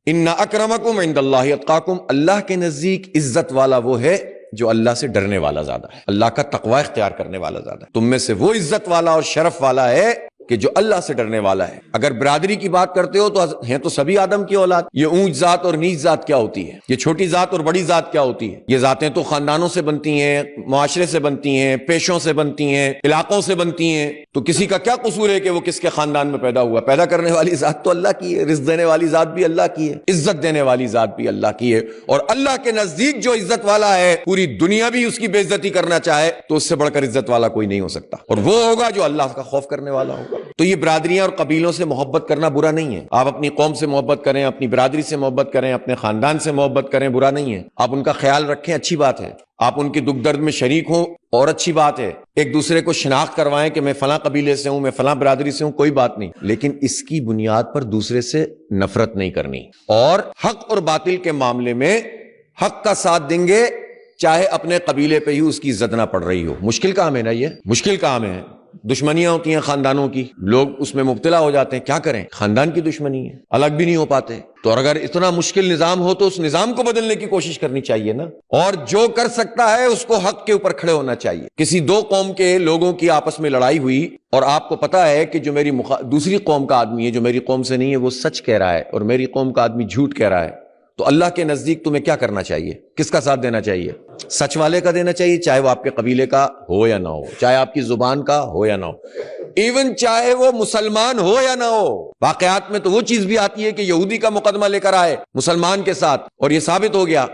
ان اکرمکم عند اللہ اتقاکم، اللہ کے نزدیک عزت والا وہ ہے جو اللہ سے ڈرنے والا زیادہ ہے، اللہ کا تقوی اختیار کرنے والا زیادہ ہے۔ تم میں سے وہ عزت والا اور شرف والا ہے کہ جو اللہ سے ڈرنے والا ہے۔ اگر برادری کی بات کرتے ہو تو ہیں تو سبھی آدم کی اولاد، یہ اونچ ذات اور نیچ ذات کیا ہوتی ہے، یہ چھوٹی ذات اور بڑی ذات کیا ہوتی ہے؟ یہ ذاتیں تو خاندانوں سے بنتی ہیں، معاشرے سے بنتی ہیں، پیشوں سے بنتی ہیں، علاقوں سے بنتی ہیں، تو کسی کا کیا قصور ہے کہ وہ کس کے خاندان میں پیدا ہوا؟ پیدا کرنے والی ذات تو اللہ کی ہے، رزق دینے والی ذات بھی اللہ کی ہے، عزت دینے والی ذات بھی اللہ کی ہے، اور اللہ کے نزدیک جو عزت والا ہے پوری دنیا بھی اس کی بے عزتی کرنا چاہے تو اس سے بڑھ کر عزت والا کوئی نہیں ہو سکتا، اور وہ ہوگا جو اللہ کا خوف کرنے والا ہوگا۔ تو یہ برادریاں اور قبیلوں سے محبت کرنا برا نہیں ہے، آپ اپنی قوم سے محبت کریں، اپنی برادری سے محبت کریں، اپنے خاندان سے محبت کریں، برا نہیں ہے، آپ ان کا خیال رکھیں، اچھی بات ہے، آپ ان کی دکھ درد میں شریک ہوں اور اچھی بات ہے، ایک دوسرے کو شناخت کروائیں کہ میں فلاں قبیلے سے ہوں، میں فلاں برادری سے ہوں، کوئی بات نہیں، لیکن اس کی بنیاد پر دوسرے سے نفرت نہیں کرنی، اور حق اور باطل کے معاملے میں حق کا ساتھ دیں گے چاہے اپنے قبیلے پہ ہی اس کی عزت نہ پڑ رہی ہو۔ مشکل کام ہے نا، یہ مشکل کام ہے، دشمنیاں ہوتی ہیں خاندانوں کی، لوگ اس میں مبتلا ہو جاتے ہیں، کیا کریں، خاندان کی دشمنی ہے، الگ بھی نہیں ہو پاتے، تو اگر اتنا مشکل نظام ہو تو اس نظام کو بدلنے کی کوشش کرنی چاہیے نا، اور جو کر سکتا ہے اس کو حق کے اوپر کھڑے ہونا چاہیے۔ کسی دو قوم کے لوگوں کی آپس میں لڑائی ہوئی اور آپ کو پتا ہے کہ جو میری دوسری قوم کا آدمی ہے، جو میری قوم سے نہیں ہے، وہ سچ کہہ رہا ہے اور میری قوم کا آدمی جھوٹ کہہ رہا ہے، تو اللہ کے نزدیک تمہیں کیا کرنا چاہیے؟ کس کا ساتھ دینا چاہیے؟ سچ والے کا دینا چاہیے، چاہے وہ آپ کے قبیلے کا ہو یا نہ ہو، چاہے آپ کی زبان کا ہو یا نہ ہو، ایون چاہے وہ مسلمان ہو یا نہ ہو۔ واقعات میں تو وہ چیز بھی آتی ہے کہ یہودی کا مقدمہ لے کر آئے مسلمان کے ساتھ اور یہ ثابت ہو گیا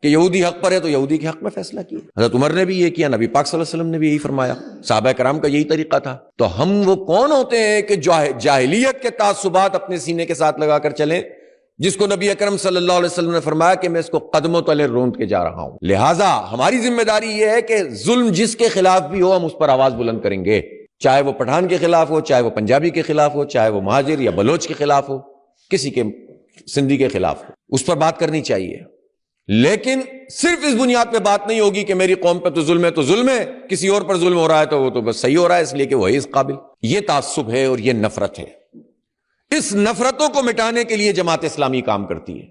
کہ یہودی حق پر ہے تو یہودی کے حق میں فیصلہ کیا۔ حضرت عمر نے بھی یہ کیا، نبی پاک صلی اللہ علیہ وسلم نے بھی یہی فرمایا، صحابہ کرام کا یہی طریقہ تھا۔ تو ہم وہ کون ہوتے ہیں کہ جاہلیت کے تعصبات اپنے سینے کے ساتھ لگا کر چلیں، جس کو نبی اکرم صلی اللہ علیہ وسلم نے فرمایا کہ میں اس کو قدموں تلے روند کے جا رہا ہوں۔ لہٰذا ہماری ذمہ داری یہ ہے کہ ظلم جس کے خلاف بھی ہو ہم اس پر آواز بلند کریں گے، چاہے وہ پٹھان کے خلاف ہو، چاہے وہ پنجابی کے خلاف ہو، چاہے وہ مہاجر یا بلوچ کے خلاف ہو، کسی کے سندھی کے خلاف ہو، اس پر بات کرنی چاہیے، لیکن صرف اس بنیاد پہ بات نہیں ہوگی کہ میری قوم پہ تو ظلم ہے تو ظلم ہے، کسی اور پر ظلم ہو رہا ہے تو وہ تو بس صحیح ہو رہا ہے اس لیے کہ وہی اس قابل۔ یہ تعصب ہے اور یہ نفرت ہے۔ اس نفرتوں کو مٹانے کے لیے جماعت اسلامی کام کرتی ہے۔